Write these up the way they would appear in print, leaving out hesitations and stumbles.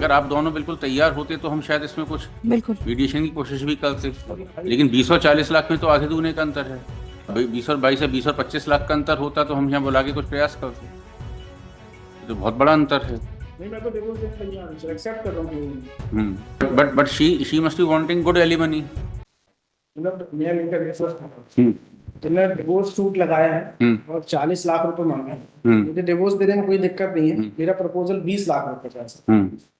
अगर आप दोनों बिल्कुल तैयार होते तो हम शायद इसमें कुछ बिल्कुल मीडिएशन की कोशिश भी करते, लेकिन 20 और 40 लाख में तो आधे दूने का अंतर है। 20 और 22 या 20 और 25 लाख का अंतर होता तो हम यहाँ बुला के कुछ प्रयास करते। ये तो बहुत बड़ा अंतर है। नहीं, मैं तो डिवोर्स देने तैयार हूं सर, एक्सेप्ट कर रहा हूं। But she must be wanting good alimony. मतलब मैं इंटरव्यू सर, तुमने डिवोर्स सूट लगाया है और 40 लाख रुपए मांगे हैं। मुझे डिवोर्स देने में कोई दिक्कत नहीं है। मेरा प्रपोजल 20 लाख रुपए का है।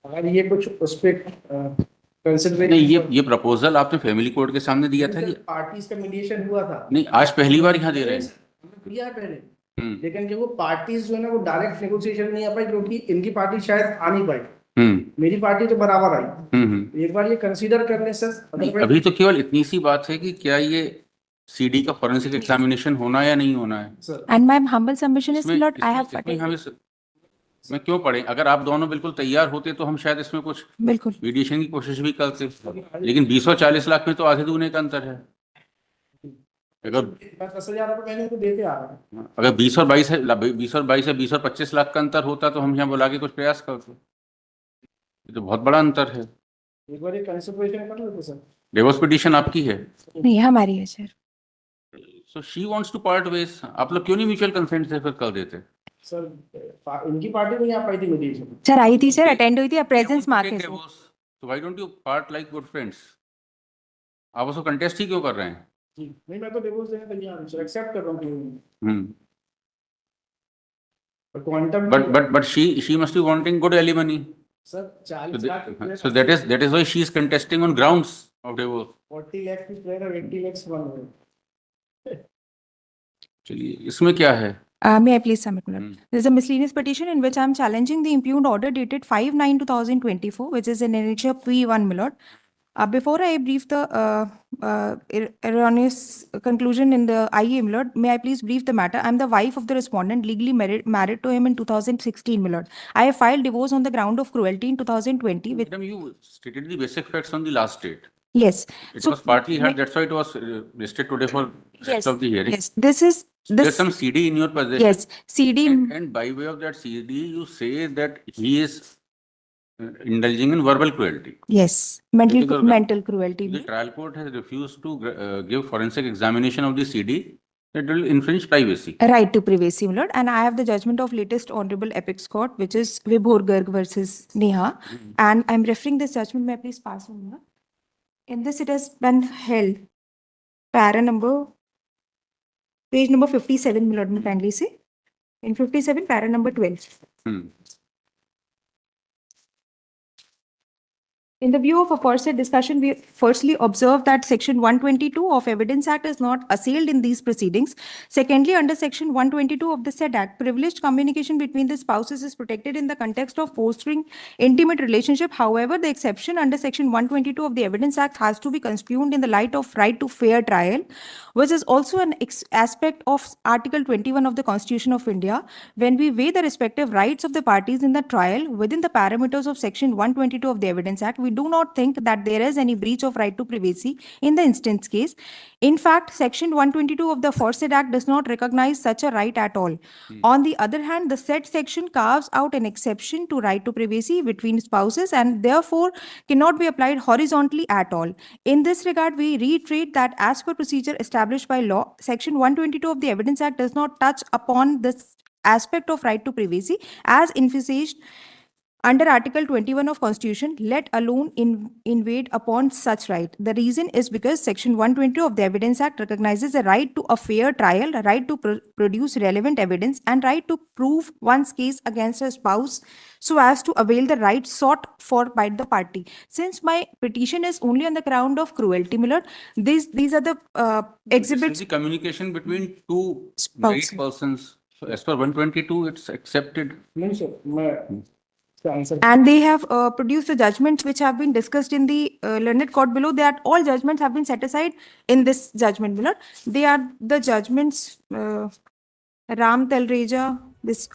अगर ये कुछ उस पे कंसिडरेशन नहीं, ये प्रपोजल आपने फैमिली कोर्ट के सामने दिया था कि पार्टीज का मीडिएशन हुआ था। नहीं, आज पहली बार यहाँ दे रहे हैं। हमने दिया है पहले, लेकिन जो वो पार्टीज जो है ना वो डायरेक्ट नेगोशिएशन नहीं आ पाई, क्योंकि इनकी पार्टी शायद आ नहीं पाई। मेरी पार्टी तो बराबर आई। एक बार ये कंसीडर करने सर। अभी तो केवल इतनी सी बात है कि क्या ये सीडी का फॉरेंसिक एग्जामिनेशन होना या नहीं होना है। and my humble submission is lord I have मैं क्यों पढ़े? अगर आप दोनों बिल्कुल तैयार होते तो हम शायद इसमें कुछ बिल्कुल मीडिएशन की कोशिश भी करते, लेकिन 20 और 40 लाख में तो आधे दूने का अंतर है। अगर 10,000 रुपए महीने को देते आ रहे हैं। अगर 20 और 22 है, 20 और 22 या 20 और 25 लाख का अंतर होता तो हम यहाँ बुला के कुछ प्रयास करते। ये तो बहुत बड़ा अंतर है। एक बार ये कंसिडरेशन कर लेते सर। डिवोर्स पिटीशन आपकी है? नहीं हमारी है sir. So she wants to part ways. आप लोग क्यों नहीं म्यूचुअल कंसेंट से फिर कर देते? सर इनकी पार्टी नहीं आ पाई थी मीडिएशन। सर आई थी सर, अटेंड हुई थी, अब प्रेजेंस मार्क है सर। तो why don't you part like good friends? आप उसको कंटेस्ट ही क्यों कर रहे हैं? नहीं, मैं तो डिवोर्स देने तैयार हूं सर, एक्सेप्ट कर रहा हूं। But she must be wanting good alimony. Sir 40 lakh So that is why she is contesting on grounds of divorce. 40 lakh की प्लेयर और 80 लाख बन गए। चलिए, इसमें क्या है? May I please submit, my lord? There is a miscellaneous petition in which I am challenging the impugned order dated 5/9/2024, which is in nature P1, my lord. Before I brief the erroneous conclusion in the IE, my lord, may I please brief the matter? I am the wife of the respondent, legally married to him in 2016, my lord. I have filed divorce on the ground of cruelty in 2020. Madam, you stated the basic facts on the last date. Yes. It was partly heard, that's why it was listed today for rest of the hearing. Yes. There's some CD in your possession. Yes, CD. And by way of that CD, you say that he is indulging in verbal cruelty. Yes, mental cruelty. The trial court has refused to give forensic examination of the CD. That will infringe privacy. Right to privacy, my lord. And I have the judgment of latest Honorable Apex Court, which is Vibhor Garg versus Neha. And I'm referring this judgment. May I please pass on, my lord? In this, it has been held. Page number 57, my lord, may kindly say. In 57, para number 12. In the view of a aforesaid discussion, we firstly observe that Section 122 of Evidence Act is not assailed in these proceedings. Secondly, under Section 122 of the said Act, privileged communication between the spouses is protected in the context of fostering intimate relationship. However, the exception under Section 122 of the Evidence Act has to be construed in the light of right to fair trial, which is also an aspect of Article 21 of the Constitution of India. When we weigh the respective rights of the parties in the trial within the parameters of Section 122 of the Evidence Act, we do not think that there is any breach of right to privacy in the instance case. In fact, Section 122 of the aforesaid Act does not recognize such a right at all. On the other hand, the said section carves out an exception to right to privacy between spouses and therefore cannot be applied horizontally at all. In this regard, we reiterate that as per procedure established by law, Section 122 of the Evidence Act does not touch upon this aspect of right to privacy as envisaged under Article 21 of Constitution, let alone invade upon such right. The reason is because Section 120 of the Evidence Act recognizes a right to a fair trial, a right to produce relevant evidence, and right to prove one's case against a spouse so as to avail the right sought for by the party. Since my petition is only on the ground of cruelty, my lord, these are the exhibits. This is the communication between two married persons. So as per 122, it's accepted. नहीं sir, And they have produced the judgments which have been discussed in the learned court below. That all judgments have been set aside in this judgment below. They are the judgments Ram Talreja, this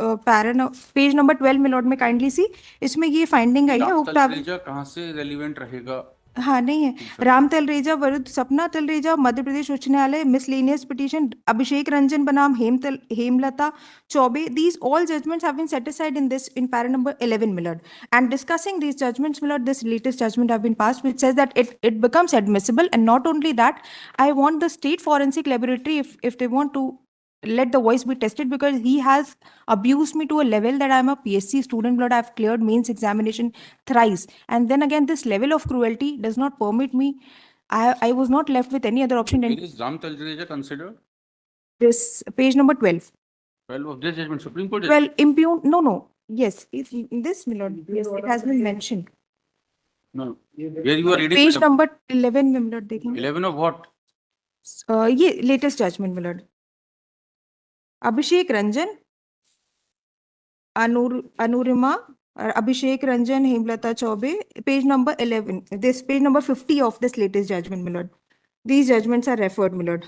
page number 12 में Lord में kindly see. इसमें ये finding आई है. Talreja कहाँ से relevant रहेगा? हाँ नहीं है। राम तलरेजा विरुद्ध सपना तलरेजा, मध्य प्रदेश उच्च न्यायालय, मिसलेनियस पिटीशन, अभिषेक रंजन बनाम Hemlata Choubey. These all judgments have been set aside in this, in para number 11, Millard. And discussing these judgments, Millard, this latest judgment have been passed, which says that it becomes admissible. And not only that, I want the state forensic laboratory, if they want to let the voice be tested, because he has abused me to a level that I'm a PSC student, Millard. I've cleared mains examination thrice. And then again, this level of cruelty does not permit me. I was not left with any other option. Where And is Ram Talreja considered? this page number 12. 12 of this judgment, Supreme Court judgment. 12 impugn. No. Yes, it's in this, Millard. Yes, it has been mentioned. No. Where you are reading? Page number 11 में Millard देखेंगे. 11 of what? ये latest judgment, Millard. Abhishek Ranjan, Anurima, Abhishek Ranjan, Hemlata Chaube, page number 11. This page number 50 of this latest judgment, Millard. These judgments are referred, Millard.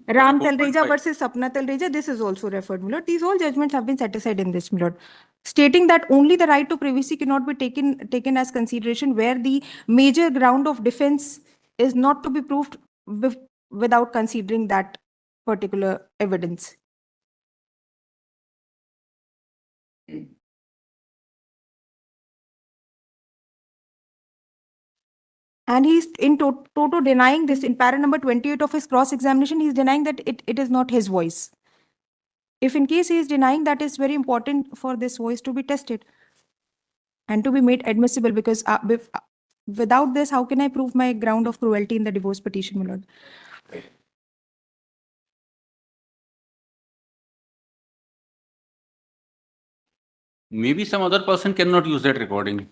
Ram Talreja versus Sapna Talreja, this is also referred, Millard. These all judgments have been set aside in this, Millard, stating that only the right to privacy cannot be taken as consideration where the major ground of defense is not to be proved without considering that particular evidence. And he's in toto denying this in para number 28 of his cross-examination. He's denying that it is not his voice. If in case he is denying, that is very important for this voice to be tested and to be made admissible, because without this, how can I prove my ground of cruelty in the divorce petition, my lord? Maybe some other person cannot use that recording.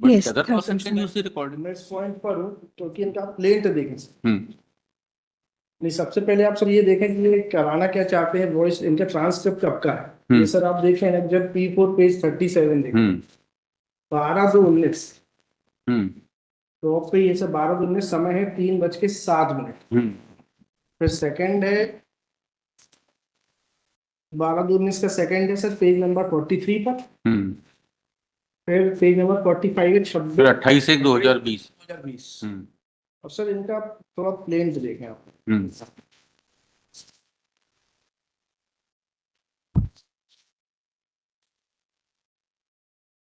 But Yes, the other person can sir. use the recording. मैं इस point पर हूँ क्योंकि इनका plaint देखें sir. हम्म नहीं, सबसे पहले आप सर ये देखें कि ये कराना क्या चाहते हैं. वॉइस इनका ट्रांसक्रिप्ट कब का है ये सर आप देखें ना, जब P4 पेज 37 देखें 12/2/19 टॉप पे ये सर 12/2/19 समय है 3:07. फिर सेकंड है 12/2/19 का सेकंड है सर पेज नंबर 43 पर. फिर पेज नंबर 45 फिर 28/1/2020. 2020. और सर इनका थोड़ा प्लेन देखें आप.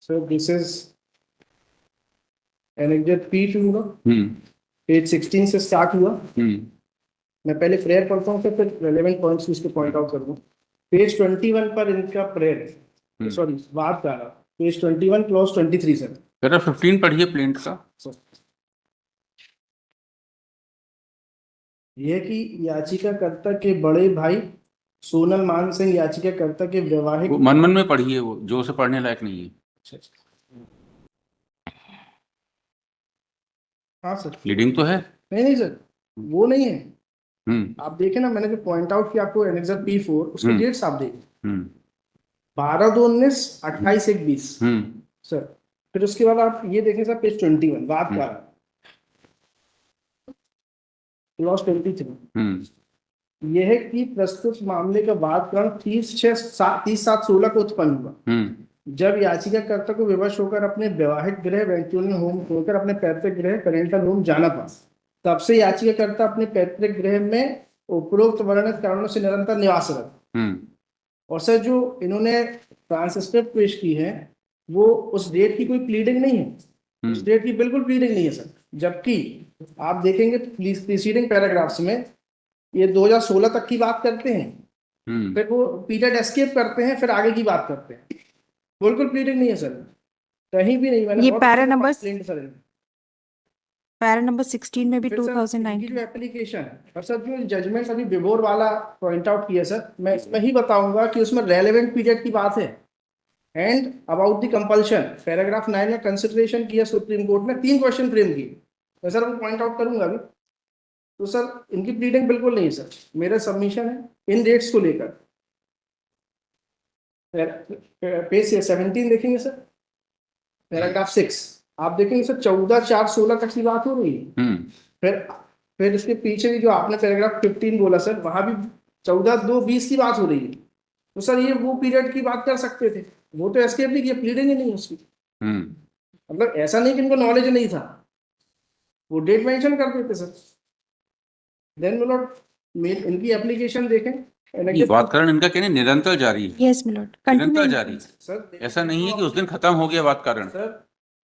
So this is Annexure P2 ना, पेज 16 से स्टार्ट हुआ. मैं पहले प्रेयर पढ़ता हूँ फिर रेलेवेंट पॉइंट्स इसको पॉइंट आउट करूँ. पेज 21 पर इनका प्रेयर, सॉरी बात कर रहा, पेज 21 क्लॉज 23 सर. जरा 15 पढ़िए प्लेंट का. यह कि याचिकाकर्ता के बड़े भाई सोनल मान सिंह याचिकाकर्ता के वैवाहिक मन में पढ़िए, वो जो से पढ़ने लायक नहीं है. हाँ सर, लीडिंग तो है. नहीं सर वो नहीं है. आप देखें ना, मैंने जो पॉइंट आउट किया आपको एनेक्सर P4 उसके डेट्स आप देखें 12/2/19 28/1/20 सर. फिर उसके बाद आप ये देखें सर पेज 21 बात का क्लॉज 23. यह है कि प्रस्तुत मामले का वादकरण 30/7/16 को उत्पन्न हुआ जब याचिकाकर्ता को विवश होकर अपने वैवाहिक गृह वेंचुरल होम होकर अपने पैतृक गृह पेरेंटल होम जाना पड़ा. तब से याचिकाकर्ता अपने पैतृक गृह में उपरोक्त वर्णित कारणों से निरंतर निवासरत. और सर जो इन्होंने ट्रांसक्रिप्ट पेश की है वो उस डेट की कोई प्लीडिंग नहीं है. उस डेट की बिल्कुल प्लीडिंग नहीं है सर. जबकि आप देखेंगे प्रीसीडिंग पैराग्राफ्स में ये 2016 तक की बात करते हैं, फिर वो पीरियड एस्केप करते हैं, फिर आगे की बात करते हैं. बिल्कुल प्लीडिंग नहीं है सर, कहीं भी नहीं. मैंने ये para number sir para number 16 में भी फिर सर, 2019 इनकी जो एप्लीकेशन है और सर जो जजमेंट अभी बिबोर वाला पॉइंट आउट किया सर, मैं इसमें ही बताऊंगा कि उसमें रेलेवेंट पीरियड की बात है. And about the compulsion paragraph 9 में कंसिडरेशन किया सुप्रीम कोर्ट में 3 क्वेश्चन फ्रेम किए. मैं सर वो पॉइंट आउट करूंगा अभी. तो सर इनकी प्लीडिंग बिल्कुल नहीं है सर. मेरा सबमिशन है इन डेट्स को लेकर. पेज 17 देखेंगे सर पैराग्राफ 6 आप देखेंगे सर 14/4/16 तक की बात हो रही है. फिर इसके पीछे भी जो आपने पैराग्राफ 15 बोला सर, वहां भी 14/2/20 की बात हो रही है. तो सर ये वो पीरियड की बात कर सकते थे, वो तो एस्केप नहीं किया, प्लीडिंग ही नहीं उसकी. मतलब ऐसा नहीं कि इनको नॉलेज नहीं था. वो डेट मेंशन कर देते सर। देन मिलोड इनकी एप्लीकेशन देखें। ये वादकरण इनका कहने निरंतर जारी है, Yes, my lord. निरंतर Continuing. जारी है। सर ऐसा नहीं है कि उस दिन खत्म हो गया वादकरण। सर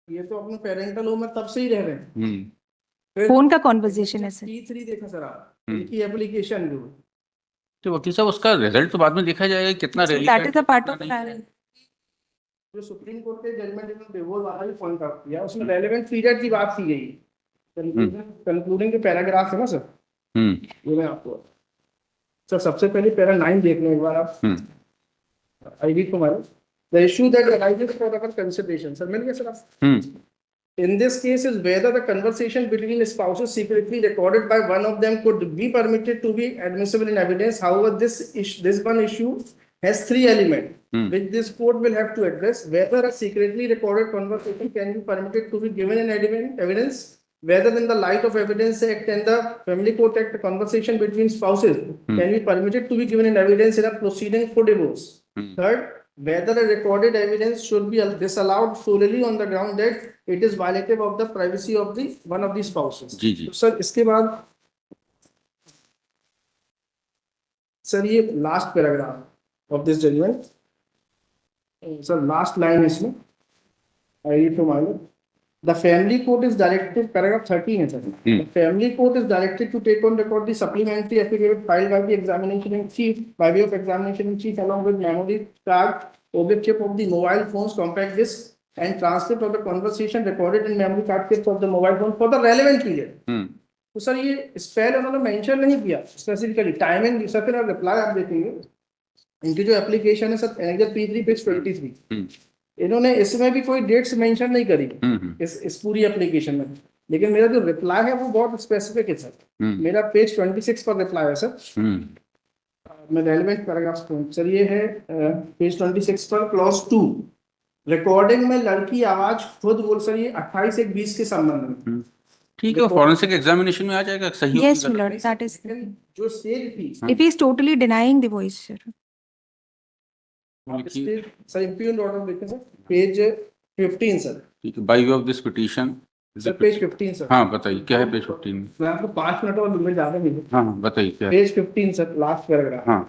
ये तो अपने पेरेंटल होम में तब से ही रह रहे हैं। हम्म। फोन का कॉन्वर्जेशन है सर। P3 देखा सर आप, इनकी एप्लीकेशन जो तो वकील साहब उसका रिजल्ट तो बाद में देखा जाएगा कि कितना That is a part of relevant the जो सुप्रीम कोर्ट के जजमेंट इन्होंने डिवोर्स वाला भी पॉइंट आउट किया, उसमें रेलेवेंट पीरियड की बात की गई है। कंक्लूडिंग के पैराग्राफ है ना सर, ये मैं आपको सर सबसे पहले पैरा 9 देख लें एक बार आप। आई रीड तुम्हारे the issue that arises for our consideration. Sir मिल गया सर आप। In this case is whether the conversation between spouses secretly recorded by one of them could be permitted to be admissible in evidence. However, this one issue has 3 elements, which this court will have to address. Whether a secretly recorded conversation can be permitted to be given in evidence, whether in the light of Evidence Act and the Family Court Act, the conversation between spouses can be permitted to be given in evidence in a proceeding for divorce. Third, whether a recorded evidence should be disallowed solely on the ground that it is violative of the privacy of the one of the spouses. जी जी। तो sir इसके बाद sir ये last paragraph of this judgment, sir last line इसमें I read from my The family court is directed, paragraph 13 है sir. The family court is directed to take on record the supplementary affidavit filed by the examination in chief by way of examination in chief along with memory card, object chip of the mobile phones, compact disc and transcript of the conversation recorded in memory card chips of the mobile phone for the relevant period. तो sir ये spell उन्होंने mention नहीं किया specifically time and sir फिर आप reply आप देखेंगे इनकी जो एप्लीकेशन है सर एनेक्सर P3 पेज 23, इन्होंने इसमें भी कोई डेट्स मेंशन नहीं करी इस पूरी एप्लीकेशन में, लेकिन मेरा जो रिप्लाई है वो बहुत स्पेसिफिक है सर। मेरा पेज 26 पर रिप्लाई है सर। मैं रेलेवेंट पैराग्राफ सर ये है पेज 26 पर क्लॉज 2 रिकॉर्डिंग में लड़की आवाज खुद बोल सर ये 28/1/20 के संबंध में ठीक है, फॉरेंसिक एग्जामिनेशन में आ जाएगा सही। Yes, my lord. That is. जो स्टेज थी If he is totally denying the voice, sir. Sir impugn order देखें सर पेज 15 सर। ठीक है, by way of this petition sir page 15 sir. हाँ बताइए क्या है पेज 15 में। मैं आपको 5 मिनट और मिल ज्यादा मिले। हाँ बताइए क्या है। Page 15 sir last paragraph. हाँ,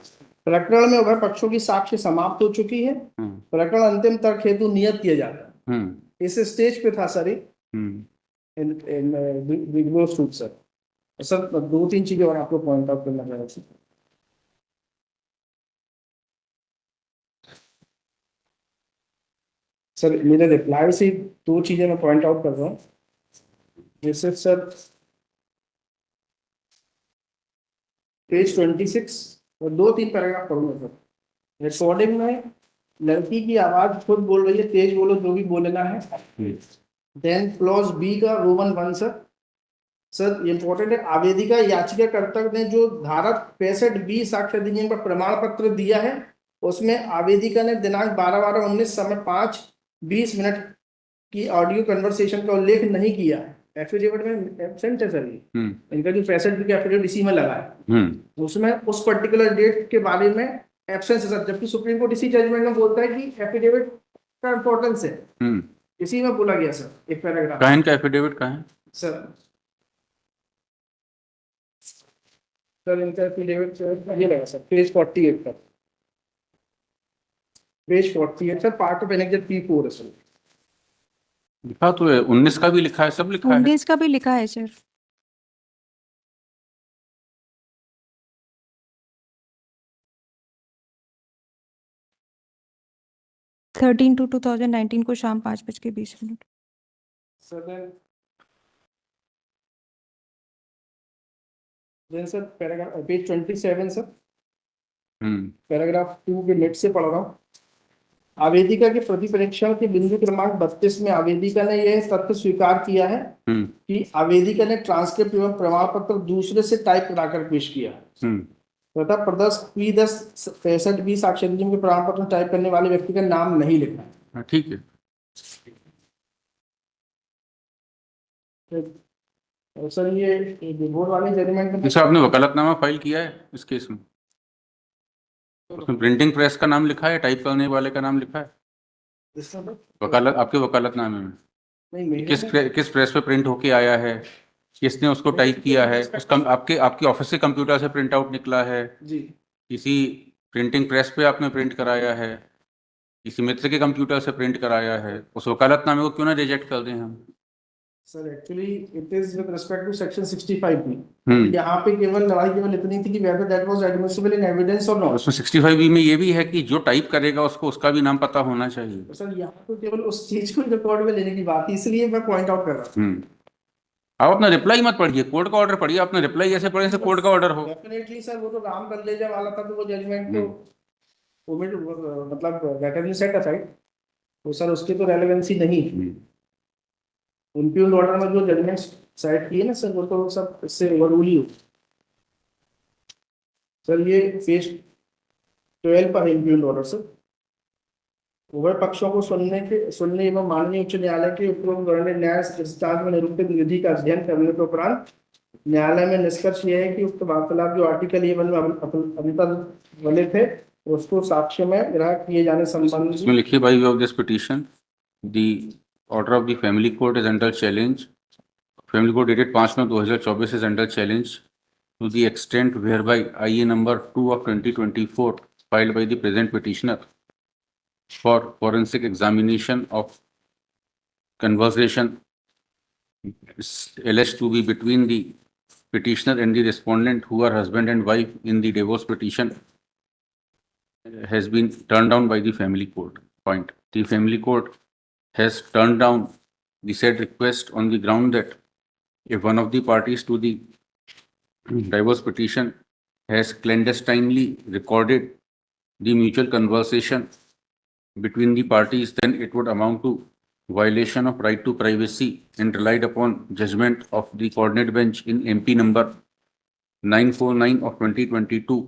प्रकरण में उभय पक्षों की साक्ष्य समाप्त हो चुकी है, प्रकरण अंतिम तर्क हेतु नियत किया जाता है। इस स्टेज पे था सर इन डिवोर्स सूट सर। सर 2-3 चीजें और आपको पॉइंट आउट करना चाह रहा हूँ सर। मेरे रिप्लाई से 2 चीजें मैं पॉइंट आउट कर रहा हूँ। जैसे सर पेज 26 और 2-3 पैराग्राफ पढ़ूंगा सर। रिकॉर्डिंग में लड़की की आवाज खुद बोल रही है, तेज बोलो जो भी बोलना है। देन क्लॉज बी का रोमन 1 सर इम्पोर्टेंट है। आवेदिका याचिकाकर्ता ने जो धारा 65B साक्ष्य अधिनियम का प्रमाण पत्र दिया है उसमें आवेदिका ने दिनांक 12/12/19 समय 5:20 की ऑडियो कन्वर्सेशन का उल्लेख नहीं किया है। एफिडेविट में एब्सेंट है सर ये। इनका जो 65B का एफिडेविट इसी में लगा है, उसमें उस पर्टिकुलर डेट के बारे में एब्सेंस है सर। जबकि सुप्रीम कोर्ट इसी जजमेंट में बोलता है कि एफिडेविट का इंपॉर्टेंस है, इसी में बोला गया सर एक पैराग्राफ। कहाँ इनका एफिडेविट कहाँ है सर? सर इनका एफिडेविट ये लगा सर पेज 48 पर, page 48 sir part of annexure P4 है सर। लिखा तो है 19 का भी लिखा है, सब लिखा है। 19 का भी लिखा है सर। सर 13/2/2019 को शाम 5:20 sir then sir paragraph page 27 sir paragraph 2 के नेट से पढ़ रहा हूँ। आवेदिका के प्रतिपरीक्षण के बिंदु क्रमांक 32 में आवेदिका ने यह तथ्य स्वीकार किया है कि आवेदिका ने ट्रांसक्रिप्ट एवं प्रमाण पत्र दूसरे से टाइप कराकर पेश किया तथा प्रदर्शित P10 65B साक्ष्य अधिनियम के प्रमाण पत्र टाइप करने वाले व्यक्ति का नाम नहीं लिखा। ठीक है सर ये डिवोर्स वाले जजमेंट में सर आपने वकालतनामा फाइल किया है इस केस में? उसमें प्रिंटिंग प्रेस का नाम लिखा है, टाइप करने वाले का नाम लिखा है वकालत आपके वकालतनामे में? नहीं किस प्रेस पे प्रिंट होके आया है, किसने उसको टाइप किया है, आपके आपके ऑफिस के कंप्यूटर से प्रिंट आउट निकला है, जी किसी प्रिंटिंग प्रेस पे आपने प्रिंट कराया है, किसी मित्र के कंप्यूटर से प्रिंट कराया है, उस वकालतनामे को क्यों ना रिजेक्ट कर दें हम? Sir actually it is with respect to section 65 B. यहाँ पे केवल लड़ाई केवल इतनी थी कि whether that was admissible in evidence और नॉट। उसमें 65 में ये भी है कि जो टाइप करेगा उसको उसका भी नाम पता होना चाहिए। तो सर यहाँ तो केवल उस चीज को रिकॉर्ड में लेने की बात थी, इसलिए मैं पॉइंट आउट कर रहा हूँ। आप अपना रिप्लाई मत पढ़िए, कोर्ट का ऑर्डर पढ़िए। अपना रिप्लाई ऐसे पढ़े जैसे कोर्ट का ऑर्डर हो। डेफिनेटली सर, वो तो राम कल्लेजा वाला था, तो वो जजमेंट तो ओमिट मतलब that has been set aside, तो सर उसकी तो रेलेवेंसी नहीं। इम्प्यून ऑर्डर में जो जजमेंट साइड किए ना सर, वो तो सब इससे ओवररूल ही हो। सर ये पेज 12 पर इम्प्यून ऑर्डर सर, उभय पक्षों को सुनने एवं माननीय उच्च न्यायालय के उपरोक्त वर्णित न्याय दृष्टांत में निरूपित विधि का अध्ययन करने के उपरांत न्यायालय में निष्कर्ष यह है कि उक्त वार्तालाप जो आर्टिकल 1 में अंतर बने थे, उसको साक्ष्य में ग्रहण किए जाने संबंधी इसमें लिखिए by way of this petition the order of the family court is under challenge. Family court dated 5/9/2024 is under challenge to the extent whereby IA number 2 of 2024 filed by the present petitioner for forensic examination of conversation alleged to be between the petitioner and the respondent, who are husband and wife in the divorce petition, has been turned down by the family court. Point. The family court has turned down the said request on the ground that if one of the parties to the divorce petition has clandestinely recorded the mutual conversation between the parties, then it would amount to violation of right to privacy and relied upon judgment of the coordinate bench in MP number 949 of 2022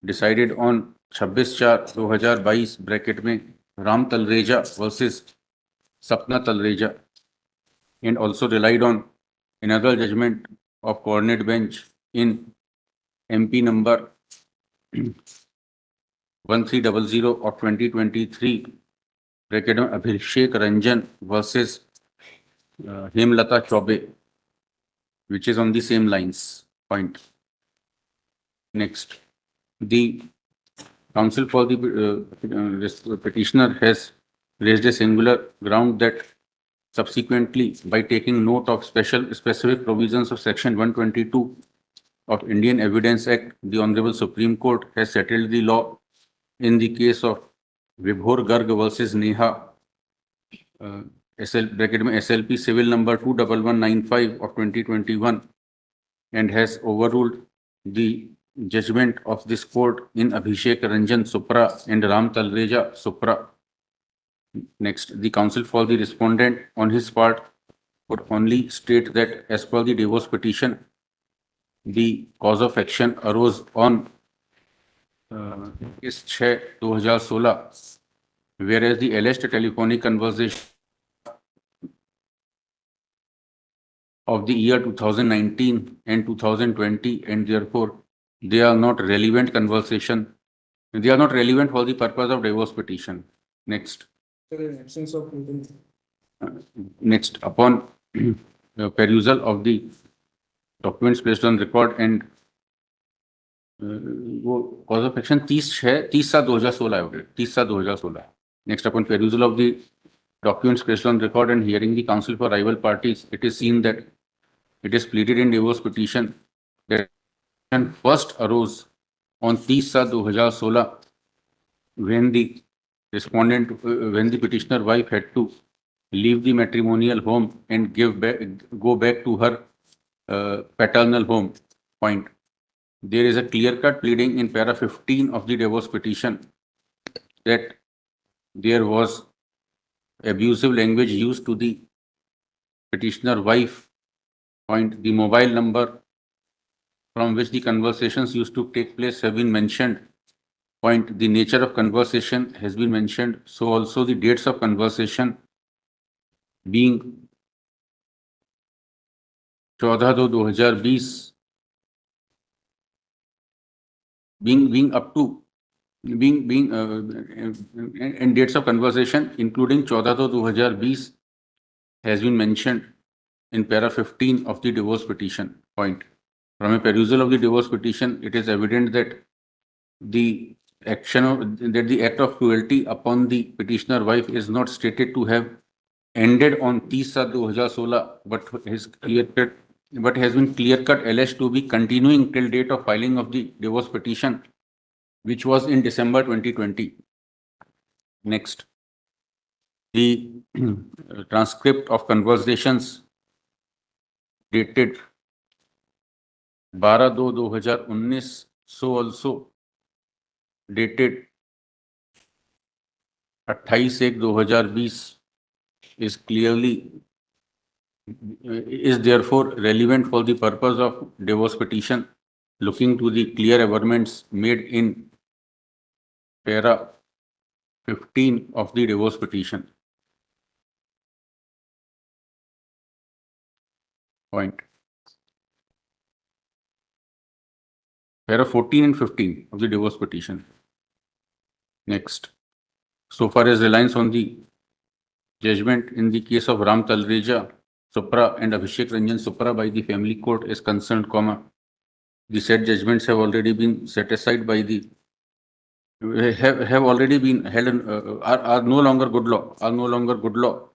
decided on 26/4/2022 bracket में Ram Talreja versus सपना Talreja, and also relied on another judgment of coordinate bench in MP number 1300 of 2023 bracket में Abhishek Ranjan versus Hemlata Choubey, which is on the same lines. Point. Next, the counsel for the petitioner has raised a singular ground that subsequently, by taking note of specific provisions of Section 122 of Indian Evidence Act, the Honorable Supreme Court has settled the law in the case of Vibhor Garg versus Neha, SLP civil number 21195 of 2021, and has overruled the judgment of this court in Abhishek Ranjan Supra and Ram Talreja Supra. Next, the counsel for the respondent on his part would only state that as per the divorce petition, the cause of action arose on 6/2016, whereas the alleged telephonic conversation of the year 2019 and 2020, and therefore they are not relevant conversation. They are not relevant for the purpose of divorce petition. Next. absence of Next, upon perusal of the documents placed on record and वो cause of action 30/6/2016 हो गया, 30/6/2016. Next, upon perusal of the documents placed on record and hearing the counsel for rival parties, it is seen that it is pleaded in divorce petition that first arose on 30/6/2016 when the respondent, when the petitioner wife had to leave the matrimonial home and go back to her paternal home. Point. There is a clear-cut pleading in para 15 of the divorce petition that there was abusive language used to the petitioner wife. Point. The mobile number from which the conversations used to take place have been mentioned. Point. The nature of conversation has been mentioned. So also the dates of conversation being 14/2/2020 being up to being and dates of conversation including 14/2/2020 has been mentioned. in para 15 of the divorce petition. Point. From a perusal of the divorce petition, it is evident that the the act of cruelty upon the petitioner wife is not stated to have ended on 30/7/2016, but has been clear-cut alleged to be continuing till date of filing of the divorce petition, which was in December 2020. Next, the transcript of conversations dated 12/2/2019, so also dated 28/1/2020 is therefore relevant for the purpose of divorce petition, looking to the clear averments made in para 15 of the divorce petition. Point. Para 14 and 15 of the divorce petition. Next, so far as reliance on the judgment in the case of Ram Talreja Supra and Abhishek Ranjan Supra by the family court is concerned, the said judgments have already been set aside by the have already been held are no longer good law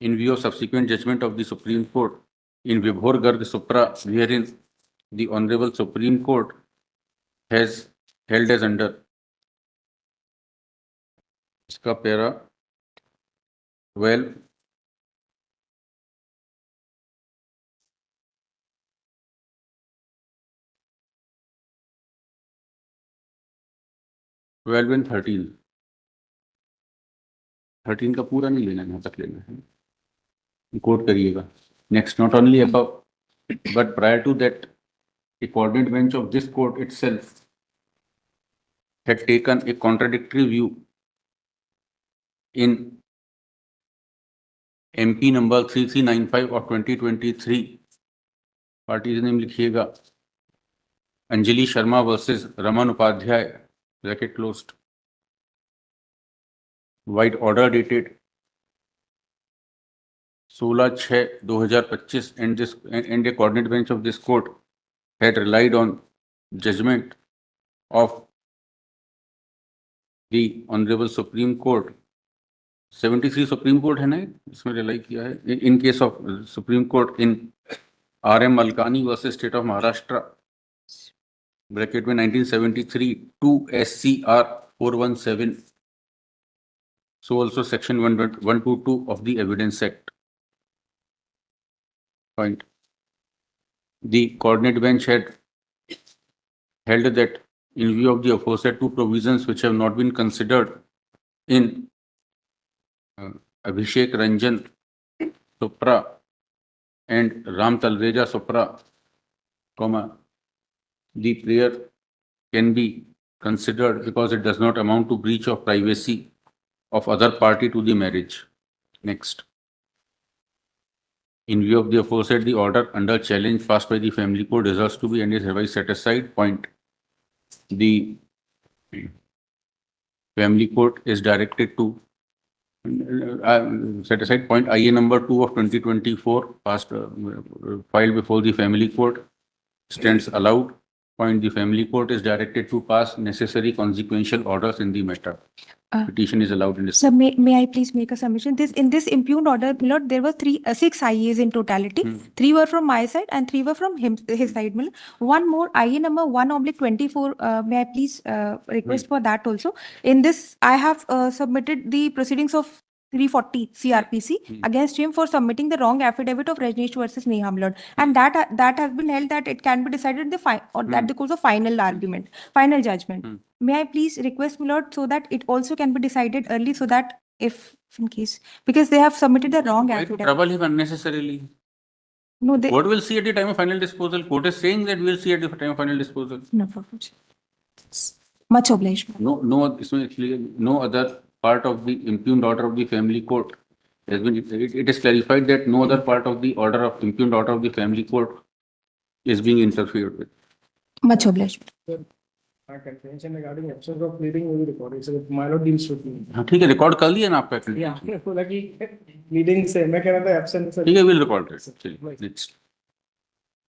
in view of subsequent judgment of the Supreme Court in Vibhor Garg Supra, wherein the Honorable Supreme Court has held as under इसका para 12 and 13 का पूरा नहीं लेना, यहाँ तक लेना है, coat करिएगा. Next, not only above, but prior to that, a coordinate bench of this court itself had taken a contradictory view in MP number 3395 of 2023. Parties name लिखिएगा, Anjali Sharma versus Raman Upadhyay, bracket closed. White order dated 16/6/2025 and a coordinate bench of this court had relied on judgment of the Honorable Supreme Court. 73 Supreme Court है ना, इसमें rely किया है. In case of Supreme Court in RM Malkani versus State of Maharashtra, bracket में 1973 2 SCR 417. So also section 122 of the Evidence Act. Point. The coordinate bench had held that in view of the aforesaid two provisions which have not been considered in Abhishek Ranjan Supra and Ram Talreja Supra, the prayer can be considered because it does not amount to breach of privacy of other party to the marriage. Next, in view of the aforesaid, the order under challenge passed by the family court deserves to be and is hereby set aside. Point. The family court is directed to set aside. Point. IA number 2 of 2024 passed filed before the family court stands allowed. Point. The family court is directed to pass necessary consequential orders in the matter. Petition is allowed in this. Sir, may I please make a submission? In this impugned order, Lord, there were 6 IAs in totality. 3 were from my side and 3 were from his side. One more IA number 1/24. May I please request for that also? In this, I have submitted the proceedings of 340 CRPC against him for submitting the wrong affidavit of Rajneesh versus Neha, Lord, and that has been held that it can be decided at the course of final argument, final judgment. May I please request, Lord, so that it also can be decided early, so that if in case, because they have submitted the wrong Why to affidavit. trouble him unnecessarily? No, they. Court will see at the time of final disposal. Court is saying that we will see at the time of final disposal. No, much obliged. No other part of the impugned order of the family court has been. It is clarified that no other part of the order of impugned order of the family court is being interfered with. Much obliged. Contention regarding absence of pleading will be recorded so my Lord deals with me हाँ ठीक है, record कर लिया ना आपका आपने बोला कि प्लीडिंग से मैं कह रहा था एब्सेंस ठीक है, विल रिकॉर्ड चलिए नेक्स्ट।